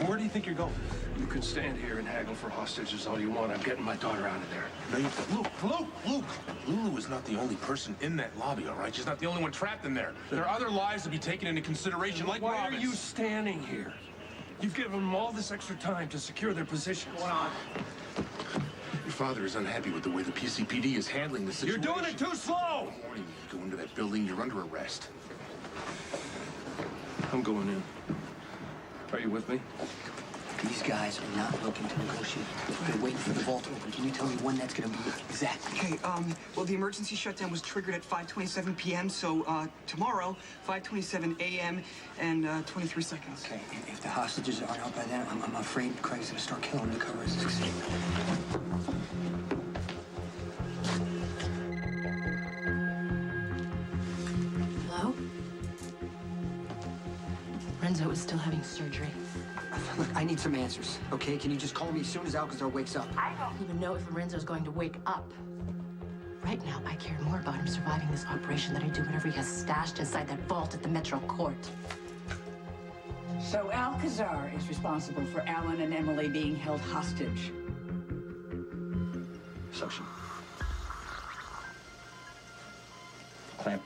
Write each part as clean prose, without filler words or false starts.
Where do you think you're going? You can stand here and haggle for hostages all you want. I'm getting my daughter out of there. No, Luke! Lulu is not the only person in that lobby, all right? She's not the only one trapped in there. There are other lives to be taken into consideration, like Why Robin's. are you standing here? You've given them all this extra time to secure their positions. What's going on? Your father is unhappy with the way the PCPD is handling the situation. You're doing it too slow! Warning you, go into that building, you're under arrest. I'm going in. Are you with me? These guys are not looking to negotiate. They're waiting for the vault to open. Can you tell me when that's going to be exactly? Okay, well, the emergency shutdown was triggered at 5:27 p.m., so, tomorrow, 5:27 a.m. and, 23 seconds. Okay, if the hostages aren't out by then, I'm afraid Craig's going to start killing the cover as his escape. Hello? Renzo is still having surgery. Look, I need some answers, okay? Can you just call me as soon as Alcazar wakes up? I don't even know if Lorenzo's going to wake up. Right now, I care more about him surviving this operation than I do whatever he has stashed inside that vault at the Metro Court. So Alcazar is responsible for Alan and Emily being held hostage. Suction. Clamp.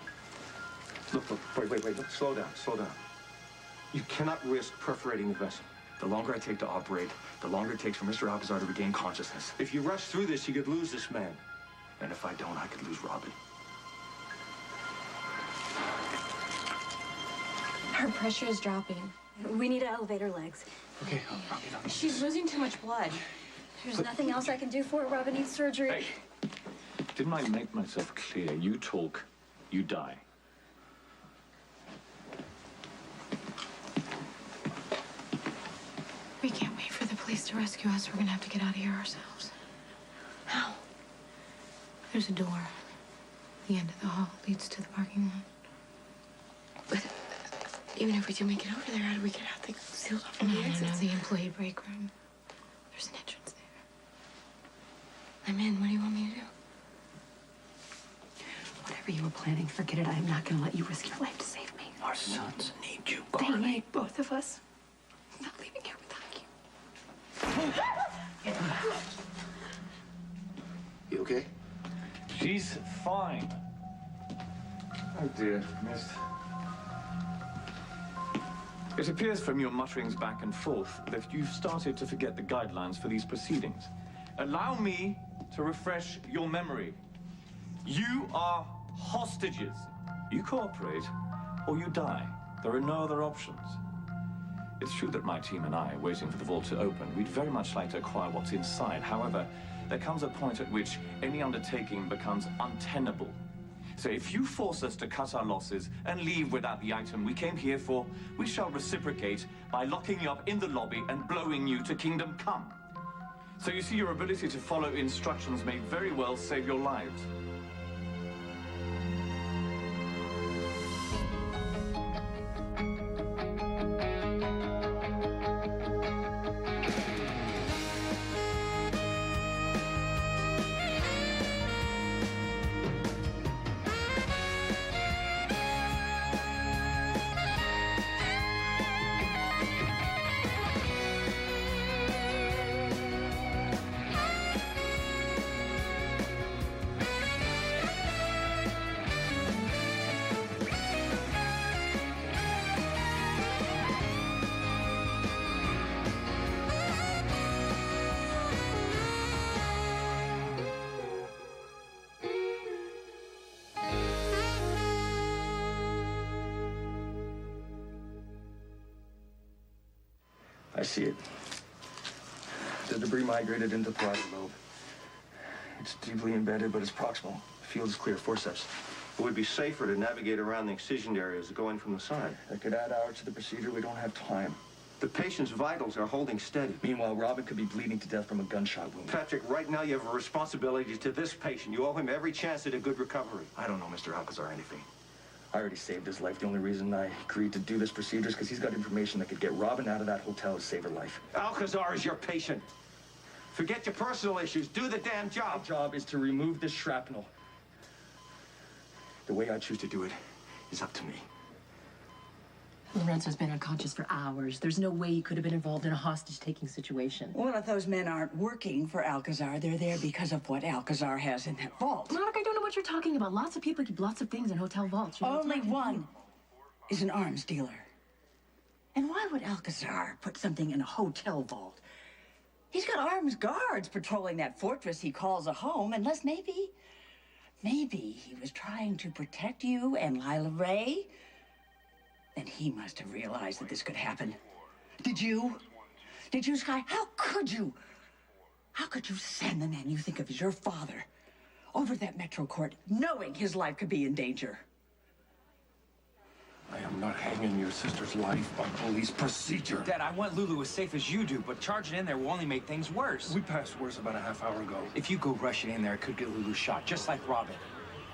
Look, wait, look, slow down. You cannot risk perforating the vessel. The longer I take to operate, the longer it takes for Mr. Alcazar to regain consciousness. If you rush through this, you could lose this man. And if I don't, I could lose Robbie. Her pressure is dropping. We need to elevate her legs. Okay, I'll get on this. She's losing too much blood. There's nothing else I can do for her. Robin needs surgery. Hey, didn't I make myself clear? You talk, you die. We can't wait for the police to rescue us. We're gonna have to get out of here ourselves. How? There's a door. The end of the hall leads to the parking lot. But even if we do make it over there, how do we get out? They sealed off all the exits. No, the employee break room. There's an entrance there. I'm in. What do you want me to do? Whatever you were planning, forget it. I am not gonna let you risk your life to save me. Our sons need you, They Barney. need both of us. I'm not leaving here without you. You okay? She's fine. Oh dear, missed. It appears from your mutterings back and forth that you've started to forget the guidelines for these proceedings. Allow me to refresh your memory. You are hostages. You cooperate or you die. There are no other options. It's true that my team and I are waiting for the vault to open. We'd very much like to acquire what's inside. However, there comes a point at which any undertaking becomes untenable. So if you force us to cut our losses and leave without the item we came here for, we shall reciprocate by locking you up in the lobby and blowing you to Kingdom Come. So you see, your ability to follow instructions may very well save your lives. I see it. The debris migrated into the parietal lobe. It's deeply embedded, but it's proximal. The field is clear. Forceps. It would be safer to navigate around the excision areas to go in from the side. That could add hours to the procedure. We don't have time. The patient's vitals are holding steady. Meanwhile, Robin could be bleeding to death from a gunshot wound. Patrick, right now you have a responsibility to this patient. You owe him every chance at a good recovery. I don't know Mr. Alcazar anything. I already saved his life. The only reason I agreed to do this procedure is because he's got information that could get Robin out of that hotel to save her life. Alcazar is your patient. Forget your personal issues. Do the damn job. My job is to remove this shrapnel. The way I choose to do it is up to me. Lorenzo's been unconscious for hours. There's no way he could have been involved in a hostage-taking situation. Well, if those men aren't working for Alcazar, they're there because of what Alcazar has in that vault. Monica, I don't know what you're talking about. Lots of people keep lots of things in hotel vaults. You know, Only one is an arms dealer. And why would Alcazar put something in a hotel vault? He's got armed guards patrolling that fortress he calls a home, unless maybe he was trying to protect you and Lila Ray. Then he must have realized that this could happen. Did you? Did you, Sky? How could you? How could you send the man you think of as your father over to that Metro court, knowing his life could be in danger? I am not hanging your sister's life on police procedure. Dad, I want Lulu as safe as you do, but charging in there will only make things worse. We passed worse about a half hour ago. If you go rushing in there, it could get Lulu shot, just like Robin.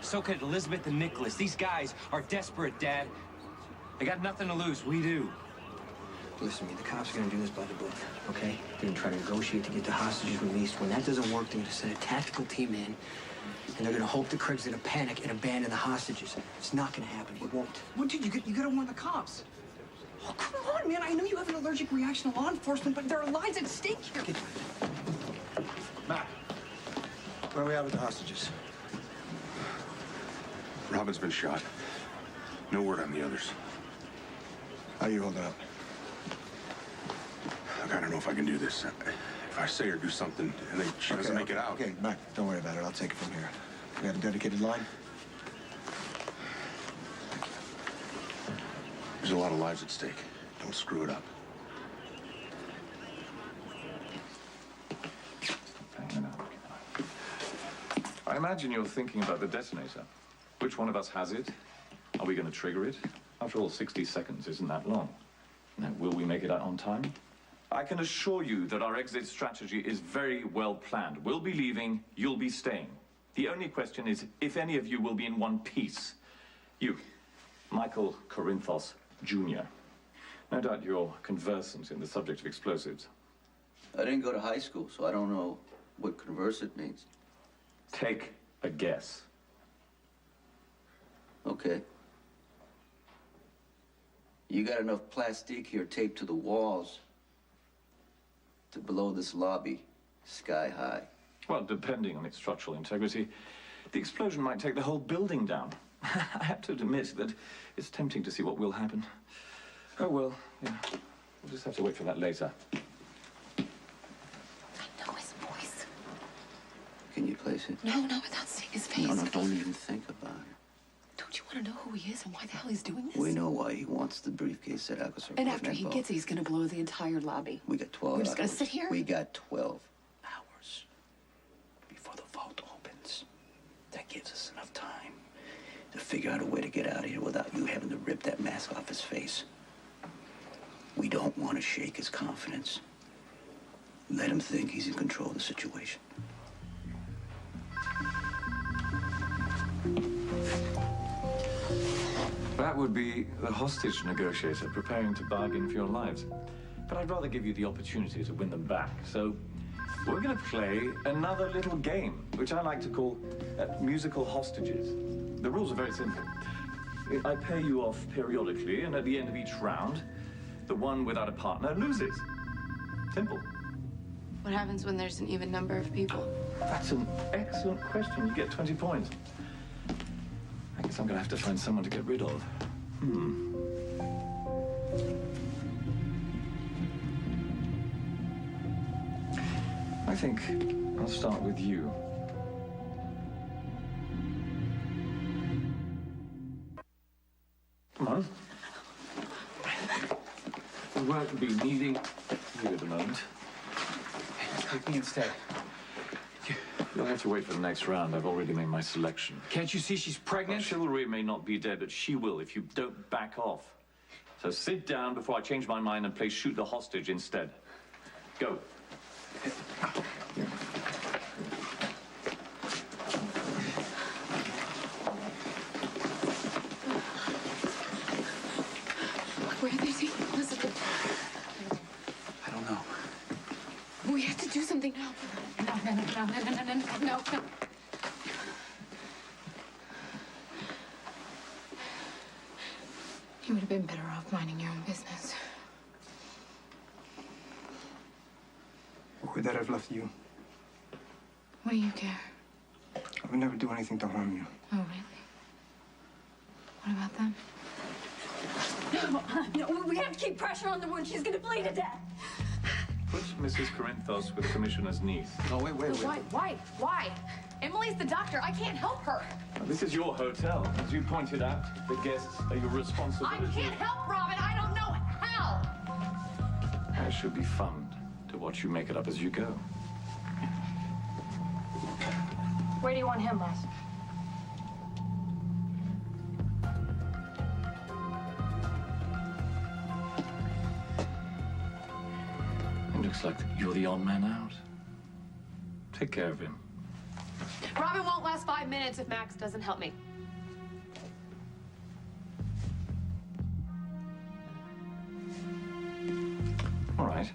So could Elizabeth and Nicholas. These guys are desperate, Dad. They got nothing to lose. We do. Listen to me, the cops are gonna do this by the book, okay? They're gonna try to negotiate to get the hostages released. When that doesn't work, they're gonna send a tactical team in, and they're gonna hope the Craigs gonna panic and abandon the hostages. It's not gonna happen. It won't. Well, dude, you gotta warn the cops. Oh, come on, man. I know you have an allergic reaction to law enforcement, but there are lives at stake here. Matt, where are we at with the hostages? Robin's been shot. No word on the others. How are you holding up? Look, I don't know if I can do this. If I say or do something and she doesn't make it out. Okay, Matt, don't worry about it. I'll take it from here. We have a dedicated line? There's a lot of lives at stake. Don't screw it up. I imagine you're thinking about the detonator. Which one of us has it? Are we going to trigger it? After all, 60 seconds isn't that long. Now, will we make it out on time? I can assure you that our exit strategy is very well planned. We'll be leaving, you'll be staying. The only question is if any of you will be in one piece. You, Michael Corinthos Jr. No doubt you're conversant in the subject of explosives. I didn't go to high school, so I don't know what conversant means. Take a guess. Okay. You got enough plastic here taped to the walls to blow this lobby sky high. Well, depending on its structural integrity, the explosion might take the whole building down. I have to admit that it's tempting to see what will happen. Oh, well, yeah. We'll just have to wait for that later. I know his voice. Can you place it? No, without seeing his face. No, don't even think about it. Don't you want to know who he is and why the hell he's doing this? We know why he wants the briefcase that Alcazar. And after he gets it, he's going to blow the entire lobby. We got 12 We're just hours. going to sit here? We got 12 hours before the vault opens. That gives us enough time to figure out a way to get out of here without you having to rip that mask off his face. We don't want to shake his confidence. Let him think he's in control of the situation. That would be the hostage negotiator preparing to bargain for your lives. But I'd rather give you the opportunity to win them back. So we're going to play another little game, which I like to call musical hostages. The rules are very simple. I pay you off periodically, and at the end of each round, the one without a partner loses. Simple. What happens when there's an even number of people? That's an excellent question. You get 20 points. I guess I'm going to have to find someone to get rid of. I think I'll start with you. Come on. We won't be needing you at the moment. Take me instead. You'll have to wait for the next round. I've already made my selection. Can't you see she's pregnant? Chivalry may not be dead, but she will if you don't back off. So sit down before I change my mind and play shoot the hostage instead. Go. Where are they taking Elizabeth? I don't know. We have to do something now. No. You would have been better off minding your own business. What would that have left you? What do you care? I would never do anything to harm you. Oh, really? What about them? No, we have to keep pressure on the wound. She's gonna bleed to death. Put Mrs. Corinthos with the commissioner's niece. No, wait. Why? Emily's the doctor. I can't help her. Now, this is your hotel. As you pointed out, the guests are your responsibility. I can't help Robin. I don't know how. It should be fun to watch you make it up as you go. Where do you want him, Les? It looks like you're the odd man out. Take care of him. Robin won't last 5 minutes if Max doesn't help me. All right.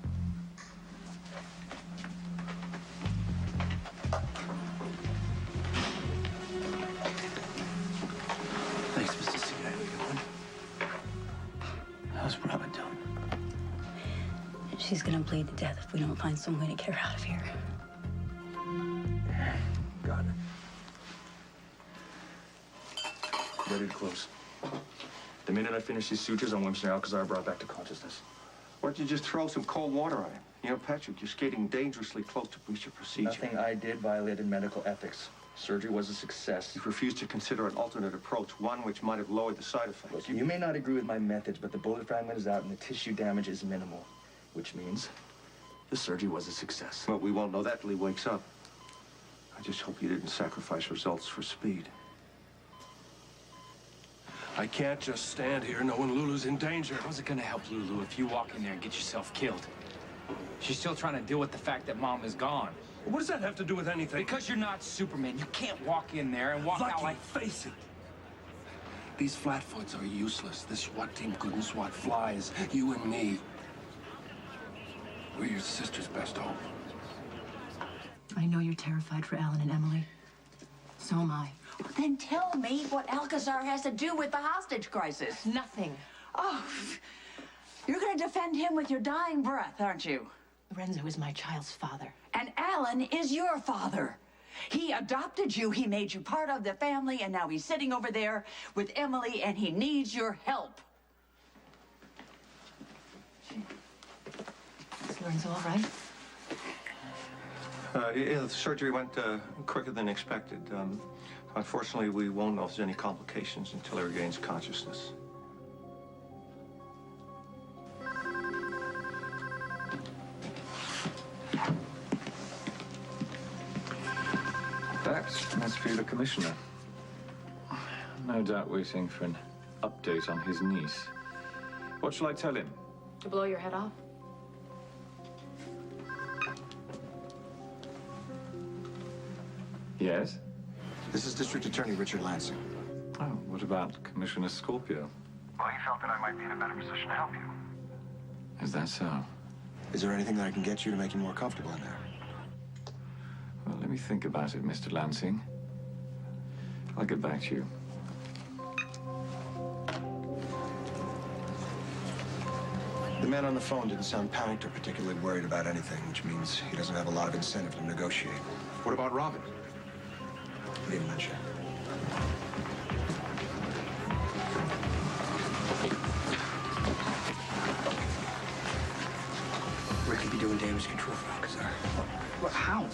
Thanks, Mr. C. How you doing? How's Robin doing? She's gonna bleed to death if we don't find some way to get her out of here. Got it. Ready to close. The minute I finish these sutures, I want Mr. Alcazar brought back to consciousness. Why don't you just throw some cold water on him? You know, Patrick, you're skating dangerously close to breach of procedure. Nothing I did violated medical ethics. Surgery was a success. You refused to consider an alternate approach, one which might have lowered the side effects. Look, you may not agree with my methods, but the bullet fragment is out and the tissue damage is minimal, which means the surgery was a success. But we won't know that till he wakes up. I just hope you didn't sacrifice results for speed. I can't just stand here knowing Lulu's in danger. How's it gonna help Lulu if you walk in there and get yourself killed? She's still trying to deal with the fact that Mom is gone. What does that have to do with anything? Because you're not Superman. You can't walk in there and walk Lucky, out like... face it. These flatfoots are useless. This SWAT team couldn't swat flies. You and me. We're your sister's best hope. I know you're terrified for Alan and Emily. So am I. Then tell me what Alcazar has to do with the hostage crisis. Nothing. Oh, you're going to defend him with your dying breath, aren't you? Lorenzo is my child's father. And Alan is your father. He adopted you, he made you part of the family, and now he's sitting over there with Emily, and he needs your help. Is Lorenzo all right? Yeah, the surgery went quicker than expected. Unfortunately, we won't know if there's any complications until he regains consciousness. That must be the commissioner. No doubt waiting for an update on his niece. What shall I tell him? To blow your head off? Yes? This is District Attorney Richard Lansing. Oh, what about Commissioner Scorpio? Well, he felt that I might be in a better position to help you. Is that so? Is there anything that I can get you to make you more comfortable in there? Well, let me think about it, Mr. Lansing. I'll get back to you. The man on the phone didn't sound panicked or particularly worried about anything, which means he doesn't have a lot of incentive to negotiate. What about Robin? He didn't mention it. Rick could be doing damage control for Alcazar. What, how?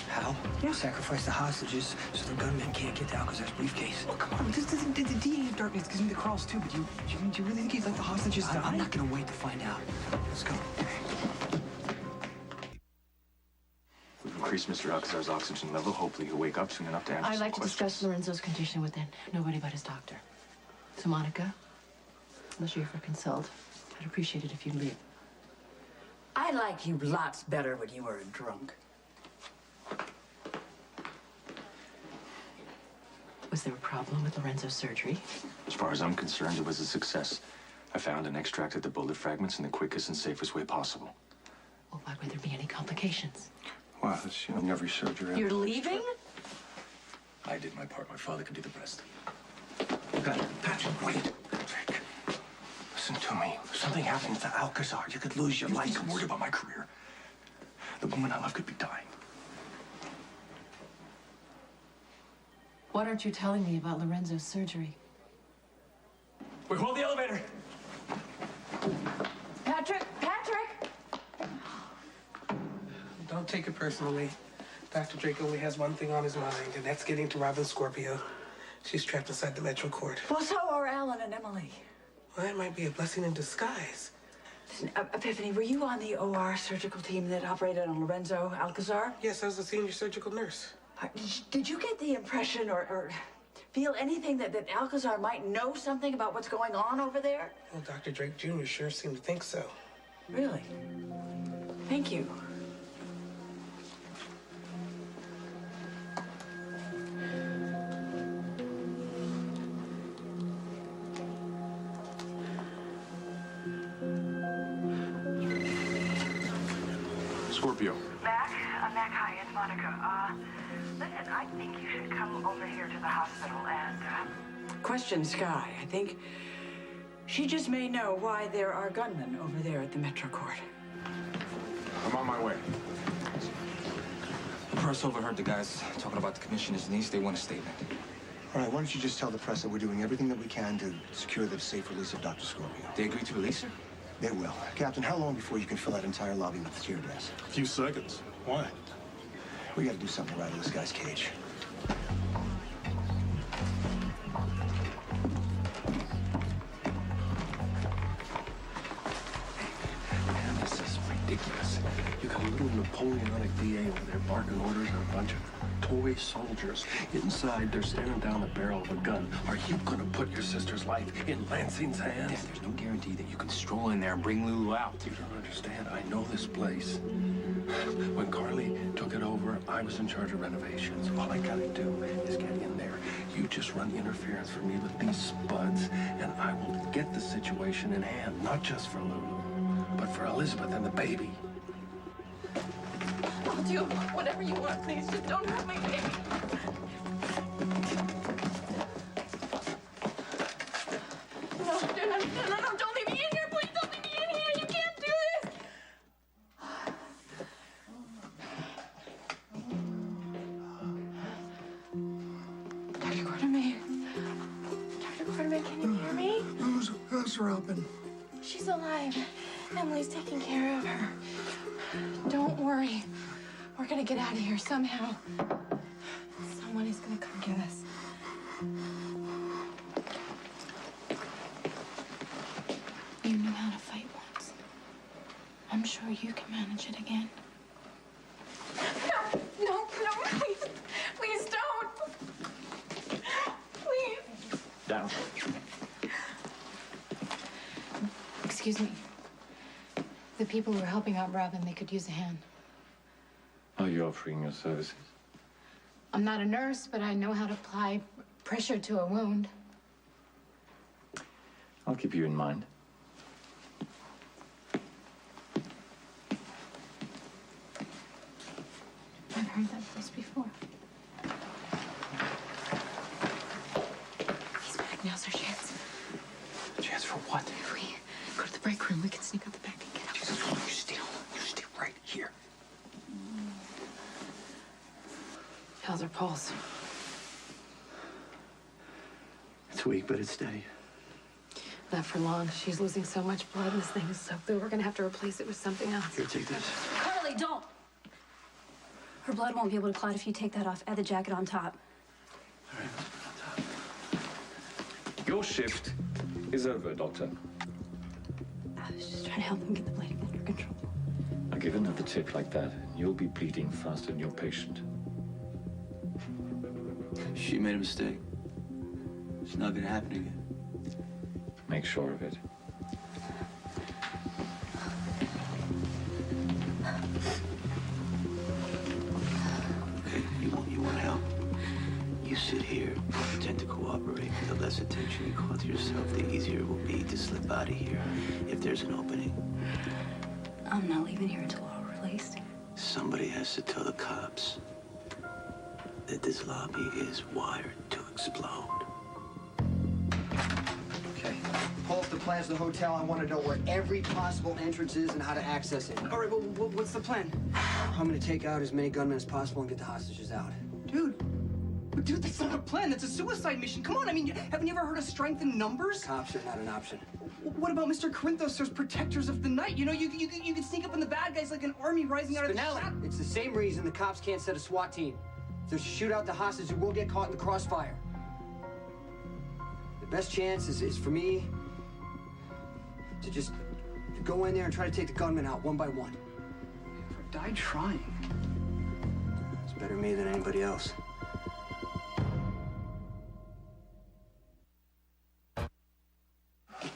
How? Yeah. Sacrifice the hostages so the gunmen can't get to Alcazar's briefcase. Oh, come on. The DA of Darkness gives me the crawls, too, but do you really think he'd let the hostages die? I'm not gonna wait to find out. Let's go. We've increased Mr. Alcazar's oxygen level. Hopefully he'll wake up soon enough to answer I'd like to questions. discuss Lorenzo's condition with nobody but his doctor. So, Monica, unless you're for consult, I'd appreciate it if you'd leave. I liked you lots better when you were a drunk. Was there a problem with Lorenzo's surgery? As far as I'm concerned, it was a success. I found and extracted the bullet fragments in the quickest and safest way possible. Well, why would there be any complications? Wow, that's, you know, every surgery. You're leaving? I did my part. My father can do the rest. Patrick, wait. Patrick. something happens to Alcazar, you could lose your license. I'm worried about my career. The woman I love could be dying. What aren't you telling me about Lorenzo's surgery? Wait, hold the elevator. Patrick! Don't take it personally. Dr. Drake only has one thing on his mind, and that's getting to Robin Scorpio. She's trapped inside the Metro Court. Well, so are Alan and Emily. Well, that might be a blessing in disguise. Listen, Epiphany, were you on the OR surgical team that operated on Lorenzo Alcazar? Yes, I was a senior surgical nurse. Did you get the impression or feel anything that Alcazar might know something about what's going on over there? Well, Dr. Drake Jr. sure seemed to think so. Really? Thank you. Scorpio. Mac? Hi, it's Monica. Listen, I think you should come over here to the hospital and, Question, Sky. I think she just may know why there are gunmen over there at the Metro Court. I'm on my way. The press overheard the guys talking about the commissioner's niece. They want a statement. All right, why don't you just tell the press that we're doing everything that we can to secure the safe release of Dr. Scorpio? They agreed to release her? They will. Captain, how long before you can fill that entire lobby with tear gas? A few seconds. Why? We gotta do something right in this guy's cage. Man, this is ridiculous. You got a little Napoleonic DA over there barking orders on a bunch of toy soldiers. Inside, they're staring down the barrel of a gun. Are you gonna put your sister's life in Lansing's hands? Dad, there's no guarantee that you can stroll in there and bring Lulu out. You don't understand. I know this place. When Carly took it over, I was in charge of renovations. All I gotta do is get in there. You just run interference for me with these spuds, and I will get the situation in hand, not just for Lulu, but for Elizabeth and the baby. I'll do whatever you want, please. Just don't hurt my baby. No, don't leave me in here, please. Don't leave me in here. You can't do this. Dr. Quartermain. Dr. Quartermain, can you hear me? How's Robin? She's alive. Emily's taking care of her. Don't worry. We're gonna get out of here somehow. Someone is gonna come get us. You knew how to fight once. I'm sure you can manage it again. No, please. Please don't. Please. Down. Excuse me. The people who are helping out Robin, they could use a hand. Are you offering your services? I'm not a nurse, but I know how to apply pressure to a wound. I'll keep you in mind. I've heard that voice before. He's back. Now's our chance. Chance for what? If we go to the break room, we can sneak out the back and get out. Jesus, you stay right here. How's her pulse? It's weak, but it's steady. Not for long. She's losing so much blood. This thing is soaked through. We're gonna have to replace it with something else. Here, take this. Carly, don't! Her blood won't be able to clot if you take that off. Add the jacket on top. All right, let's put it on top. Your shift is over, Doctor. I was just trying to help him get the bleeding under control. I'll give another tip like that, and you'll be bleeding faster than your patient. She made a mistake. It's not gonna happen again. Make sure of it. Okay, you want help? You sit here, pretend to cooperate. The less attention you call to yourself, the easier it will be to slip out of here if there's an opening. I'm not leaving here until we're all released. Somebody has to tell the cops that this lobby is wired to explode. Okay. Pull up the plans for the hotel. I want to know where every possible entrance is and how to access it. All right, well, what's the plan? I'm going to take out as many gunmen as possible and get the hostages out. Dude, that's not a plan. That's a suicide mission. Come on, I mean, haven't you ever heard of strength in numbers? Cops are not an option. What about Mr. Corinthos? There's protectors of the night. You know, you can sneak up on the bad guys like an army rising out of the shadows. It's the same reason the cops can't set a SWAT team. If there's a shootout, the hostages will get caught in the crossfire. The best chance is for me to just go in there and try to take the gunmen out one by one. I've died trying. It's better me than anybody else.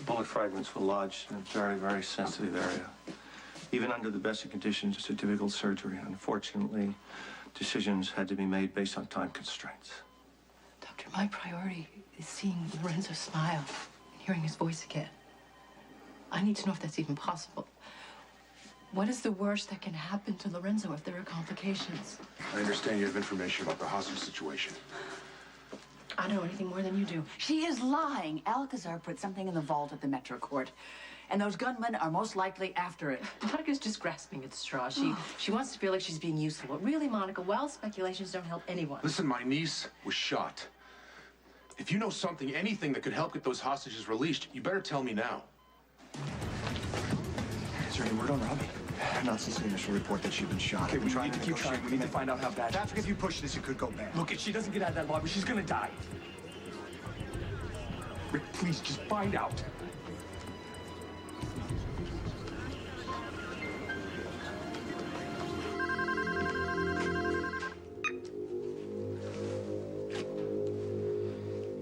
Bullet fragments were lodged in a very, very sensitive area. Even under the best of conditions, it's a difficult surgery. Unfortunately, decisions had to be made based on time constraints. Doctor, my priority is seeing Lorenzo smile and hearing his voice again. I need to know if that's even possible. What is the worst that can happen to Lorenzo if there are complications? I understand you have information about the hostage situation. I don't know anything more than you do. She is lying. Alcazar put something in the vault at the Metro Court, and those gunmen are most likely after it. Monica's just grasping at straws. She wants to feel like she's being useful. But really, Monica, wild speculations don't help anyone. Listen, my niece was shot. If you know something, anything that could help get those hostages released, you better tell me now. Is there any word on Robbie? Not since the initial report that she'd been shot. Okay, we need to keep trying. We need to find out how bad. Patrick, if you push this, it could go bad. Look, if she doesn't get out of that lobby, she's gonna die. Rick, please, just find out.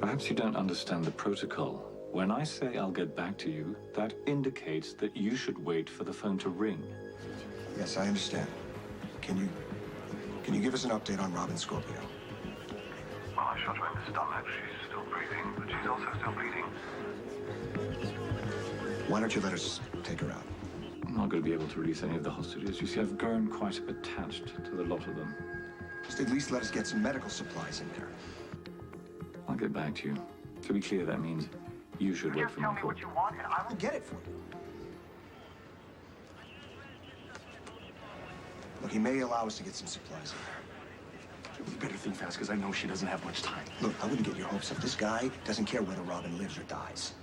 Perhaps you don't understand the protocol. When I say I'll get back to you, that indicates that you should wait for the phone to ring. Yes, I understand. Can you give us an update on Robin Scorpio? Well, I shot her in the stomach. She's still breathing, but she's also still bleeding. Why don't you let us take her out? I'm not going to be able to release any of the hostages. You see, I've grown quite attached to the lot of them. Just at least let us get some medical supplies in there. I'll get back to you. To be clear, that means you should wait for my call. You want, and I will get it for you. Look, he may allow us to get some supplies in there. You better think fast, because I know she doesn't have much time. Look, I wouldn't get your hopes up. This guy doesn't care whether Robin lives or dies.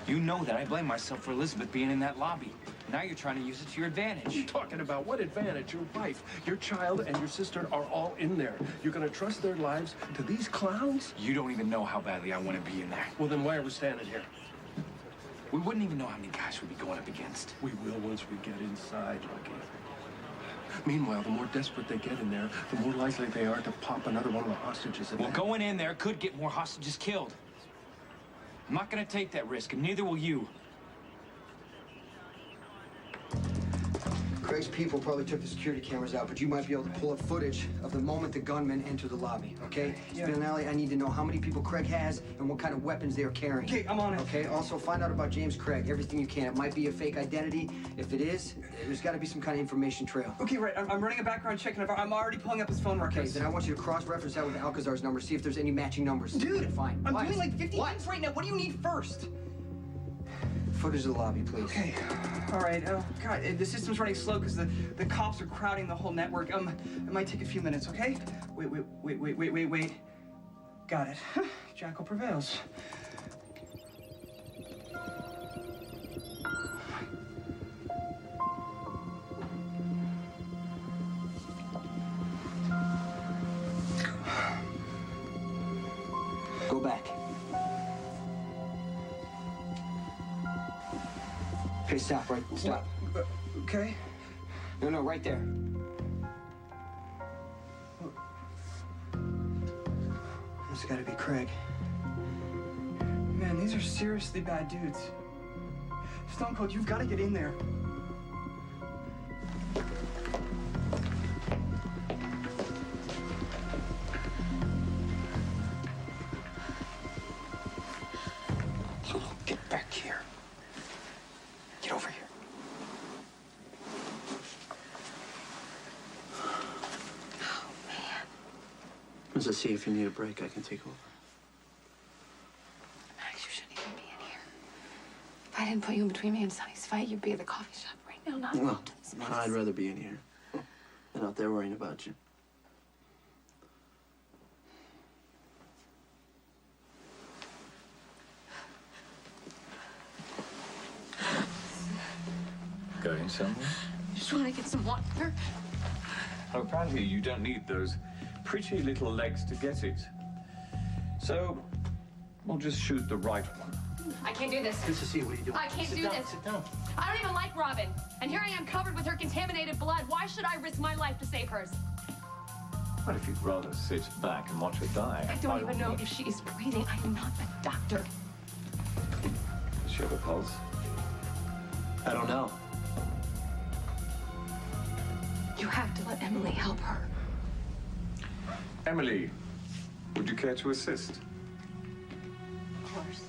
You know that I blame myself for Elizabeth being in that lobby. Now you're trying to use it to your advantage. What are you talking about? What advantage? Your wife, your child, and your sister are all in there. You're gonna trust their lives to these clowns? You don't even know how badly I want to be in there. Well, then why are we standing here? We wouldn't even know how many guys we'd be going up against. We will once we get inside, Lucky. Meanwhile, the more desperate they get in there, the more likely they are to pop another one of the hostages. Well, going in there could get more hostages killed. I'm not gonna take that risk, and neither will you. Craig's people probably took the security cameras out, but you might be able to pull up footage of the moment the gunmen enter the lobby, okay? Yeah. Spinelli, I need to know how many people Craig has and what kind of weapons they are carrying. Okay, I'm on it. Okay, also find out about James Craig, everything you can. It might be a fake identity. If it is, there's got to be some kind of information trail. Okay, right. I'm running a background check, and I'm already pulling up his phone records. Okay, then I want you to cross-reference that with Alcazar's number, see if there's any matching numbers. Dude, fine. I'm What? doing like 50 What? things right now. What do you need first? Footage of the lobby, please. Okay. All right. Oh, God, the system's running slow because the cops are crowding the whole network. It might take a few minutes, okay? Wait. Got it. Jackal prevails. Go back. Okay, stop, right? Stop. Okay. No, right there. This gotta be Craig. Man, these are seriously bad dudes. Stone Cold, you've got to get in there. Get back here. Get over here. Oh, man. Let's see if you need a break. I can take over. Max, you shouldn't even be I didn't put you in between me and Sonny's fight, you'd be at the coffee shop right now, not Well, this mess. I'd rather be in here than out there worrying about you. Going somewhere? Just want to get some water. Oh, apparently you don't need those pretty little legs to get it. So, we'll just shoot the right one. I can't do this. Cecile, what are you doing? I can't Sit do down, this. Sit down. I don't even like Robin. And here I am covered with her contaminated blood. Why should I risk my life to save hers? But if you'd rather sit back and watch her die... I don't even know if she is breathing. I'm not a doctor. Does she have a pulse? I don't know. You have to let Emily help her. Emily, would you care to assist? Of course.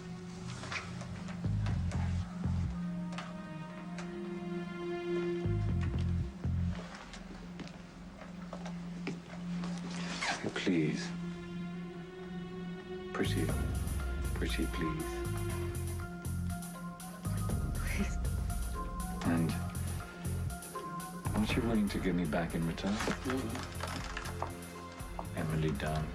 Please. Pretty, please. Please. And aren't you willing to give me back in return? Emily Dunn.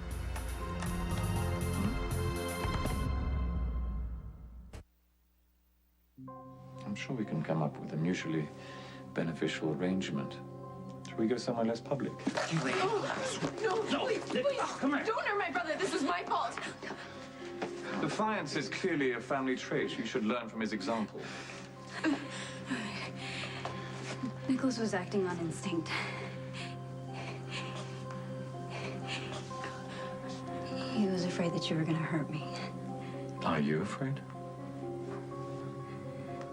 I'm sure we can come up with a mutually beneficial arrangement. Shall we go somewhere less public? No, please, come here. Don't hurt my brother. This was my fault. Defiance is clearly a family trait. You should learn from his example. Nicholas was acting on instinct. He was afraid that you were going to hurt me. Are you afraid?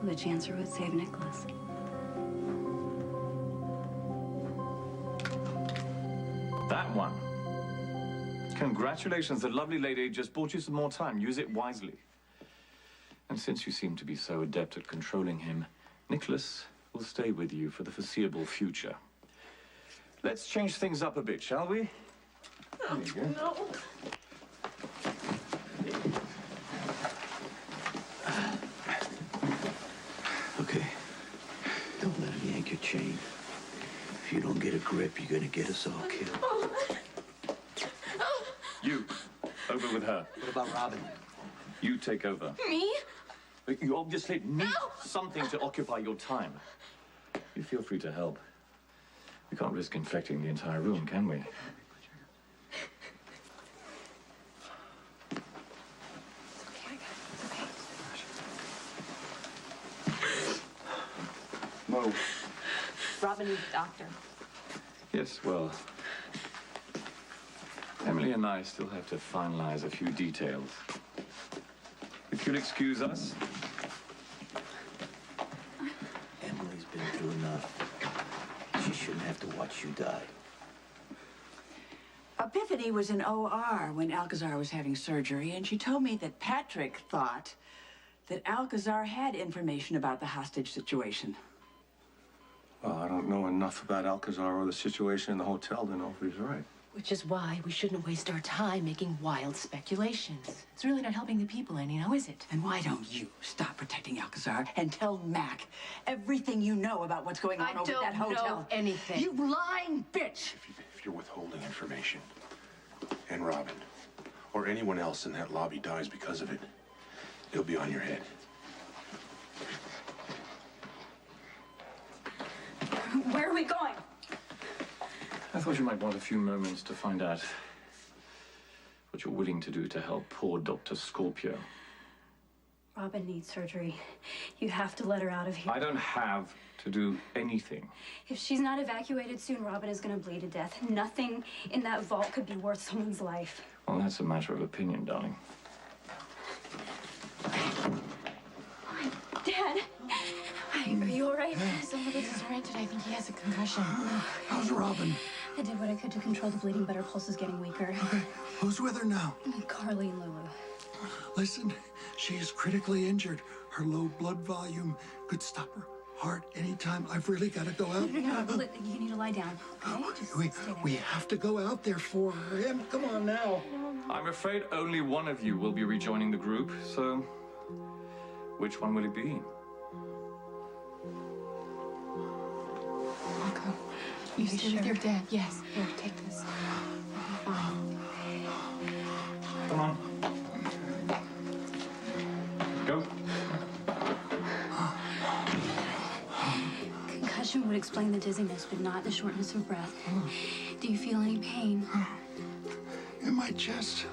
Which answer would save Nicholas? That one. Congratulations, the lovely lady just bought you some more time. Use it wisely. And since you seem to be so adept at controlling him, Nicholas will stay with you for the foreseeable future. Let's change things up a bit, shall we? There you go. No. Okay. Don't let him yank your chain. If you don't get a grip, you're gonna get us all killed. You, over with her. What about Robin? You take over. Me? You obviously need something to occupy your time. You feel free to help. We can't risk infecting the entire room, can we? Mo. Robin needs a doctor. Yes, well, Emily and I still have to finalize a few details. If you'll excuse us. Emily's been through enough. She shouldn't have to watch you die. Epiphany was in OR when Alcazar was having surgery, and she told me that Patrick thought that Alcazar had information about the hostage situation. Well, I don't know enough about Alcazar or the situation in the hotel to know if he's right. Which is why we shouldn't waste our time making wild speculations. It's really not helping the people any, now is it? And why don't you stop protecting Alcazar and tell Mac everything you know about what's going on over at that hotel? I don't know anything. You lying bitch! If you're withholding information, and Robin, or anyone else in that lobby dies because of it, it'll be on your head. Where are we going? I thought you might want a few moments to find out what you're willing to do to help poor Dr. Scorpio. Robin needs surgery. You have to let her out of here. I don't have to do anything. If she's not evacuated soon, Robin is going to bleed to death. Nothing in that vault could be worth someone's life. Well, that's a matter of opinion, darling. Dad! Are you all right? He's a little disoriented. I think he has a concussion. How's Robin? I did what I could to control the bleeding, but her pulse is getting weaker. Who's with her now? Carly and Lulu. Listen, she is critically injured. Her low blood volume could stop her heart anytime. I've really got to go out. No, you need to lie down, okay? Just stay there. We have to go out there for him. Come on now. I'm afraid only one of you will be rejoining the group, so which one will it be? Marco, you stay with your dad. Yes. Here, take this. Fine. Come on. Go. Concussion would explain the dizziness, but not the shortness of breath. Do you feel any pain? In my chest.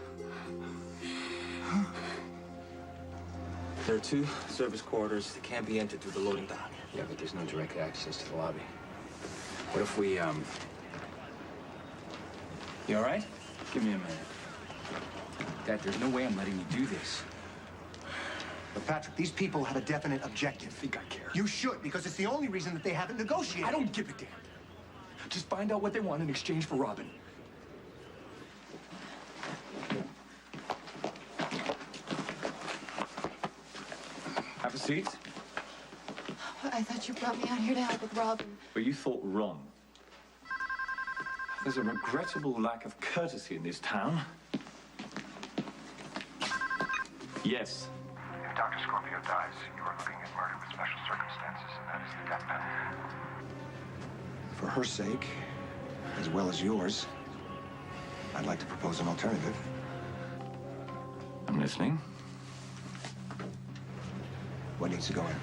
There are 2 service corridors that can't be entered through the loading dock. Yeah, but there's no direct access to the lobby. What if we, You all right? Give me a minute. Dad, there's no way I'm letting you do this. But Patrick, these people have a definite objective. I think I care. You should, because it's the only reason that they haven't negotiated. I don't give a damn. Just find out what they want in exchange for Robin. Have a seat. I thought you brought me out here to help with Robin. But you thought wrong. There's a regrettable lack of courtesy in this town. Yes. If Dr. Scorpio dies, you are looking at murder with special circumstances, and that is the death penalty. For her sake, as well as yours, I'd like to propose an alternative. I'm listening. What needs to go in?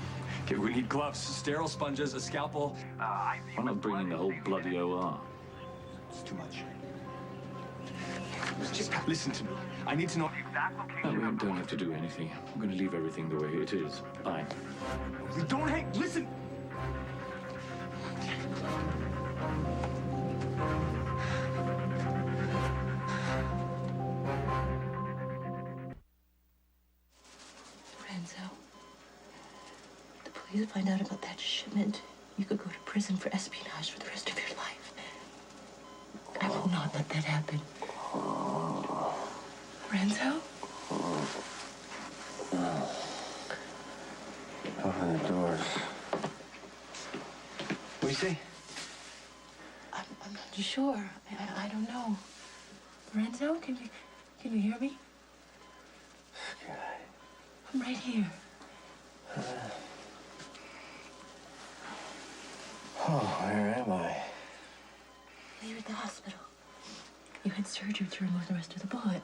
Okay, we need gloves, sterile sponges, a scalpel. I'm not bringing the whole bloody OR. It's too much. Just listen to me. I need to know the exact No, location. we don't have to do anything. I'm going to leave everything the way it is. Bye. We don't hang. Listen. Lorenzo, the police find out about that shipment. You could go to prison for espionage for the rest of your life. I will not let that happen. Lorenzo? Open the doors. What do you say? I'm not sure. I don't know. Lorenzo, can you hear me? I'm right here. Oh, where am I? You're at the hospital. You had surgery to remove the rest of the bullet.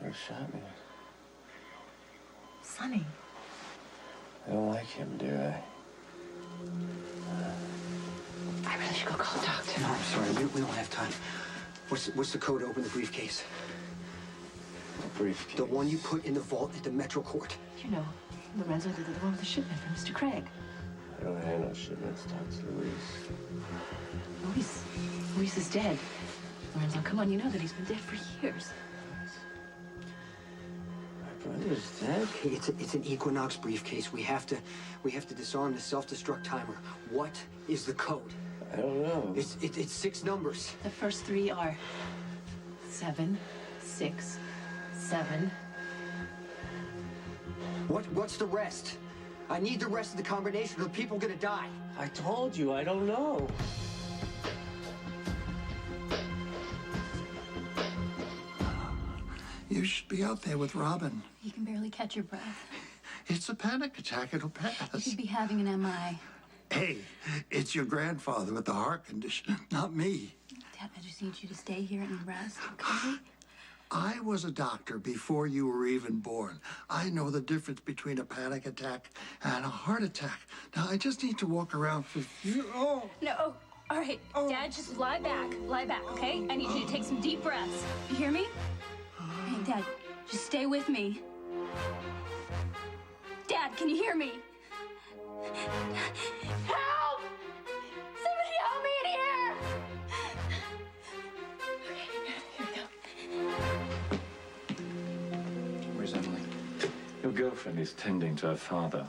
They shot me. Sonny. I don't like him, do I? I really should go call a doctor. No, I'm sorry. We don't have time. What's the code to open the briefcase? Briefcase? The one you put in the vault at the Metro Court. You know, Lorenzo, the one with the shipment from Mr. Craig. I don't handle shipments. Talk to Luis. Luis is dead. Lorenzo, come on, you know that he's been dead for years. My brother's dead? It's an Equinox briefcase. We have to disarm the self-destruct timer. What is the code? I don't know. It's 6 numbers. The first 3 are 7, 6, 7. What's the rest? I need the rest of the combination or the people gonna die. I told you, I don't know. You should be out there with Robin. You can barely catch your breath. It's a panic attack. It'll You pass. should be having an MI. Hey, it's your grandfather with the heart condition, not me. Dad, I just need you to stay here and rest, okay? I was a doctor before you were even born. I know the difference between a panic attack and a heart attack. Now, I just need to walk around for No, all right. Dad, just lie back, okay? I need you to take some deep breaths. You hear me? Hey, Dad, just stay with me. Dad, can you hear me? Help! Somebody help me in here! Where's Emily? Your girlfriend is tending to her father.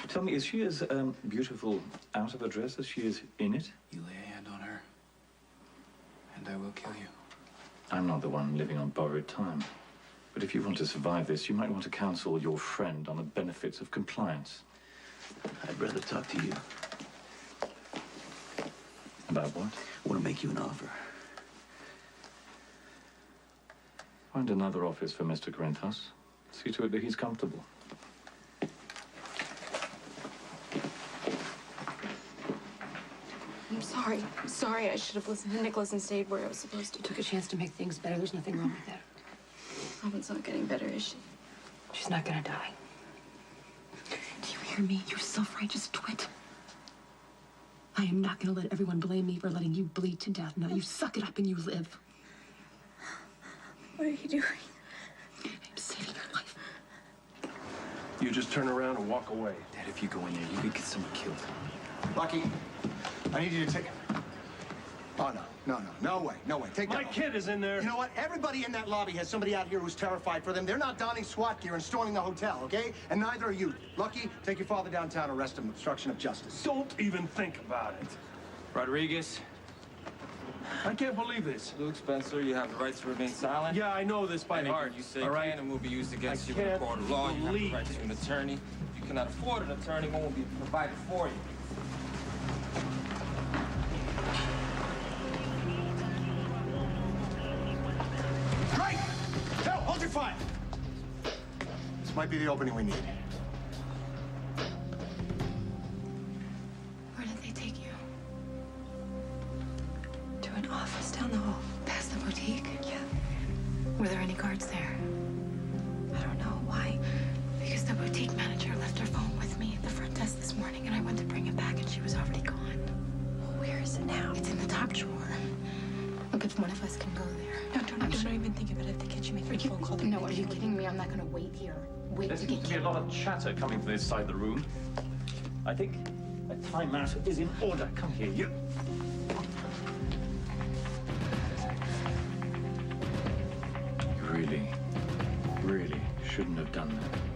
Tell me, is she as beautiful out of her dress as she is in it? You lay a hand on her, and I will kill you. I'm not the one living on borrowed time. But if you want to survive this, you might want to counsel your friend on the benefits of compliance. I'd rather talk to you. About what? I want to make you an offer. Find another office for Mr. Corinthos. See to it that he's comfortable. sorry. Sorry, I should have listened to Nicholas and stayed where I was supposed to. Took a chance to make things better. There's nothing wrong with that. Robin's not getting better, is she? She's not gonna die. Do you hear me, you self-righteous twit? I am not gonna let everyone blame me for letting you bleed to death. Now you suck it up and you live. What are you doing? I'm saving your life. You just turn around and walk away. Dad, if you go in there, you could get someone killed. Lucky, I need you to take... Oh, no way. Take that My kid is in there. You know what? Everybody in that lobby has somebody out here who's terrified for them. They're not donning SWAT gear and storming the hotel, okay? And neither are you. Lucky, take your father downtown, arrest him, obstruction of justice. Don't even think about it. Rodriguez. I can't believe this. Luke Spencer, you have the right to remain silent. Yeah, I know this by heart. Anything you say all right? can and will be used against you I in a can't court of law. You have the believe right to an attorney. If you cannot afford an attorney, one will be provided for you. Great! Phil, hold your fire! This might be the opening we need. Where did they take you? To an office down the hall. Past the boutique? Yeah. Were there any guards there? I don't know. Why? Because the boutique manager left her phone with me at the front desk this morning, and I went to bring it back, and she was already gone. Well, where is it now? It's in the top drawer. Look, if one of us can go there. No, don't even think of it. If they catch you, make a phone call. No, are you kidding me? I'm not gonna wait here. Wait There to seems get to be a lot of chatter coming from this side of the room. I think a timeout is in order. Come here, you. You really shouldn't have done that.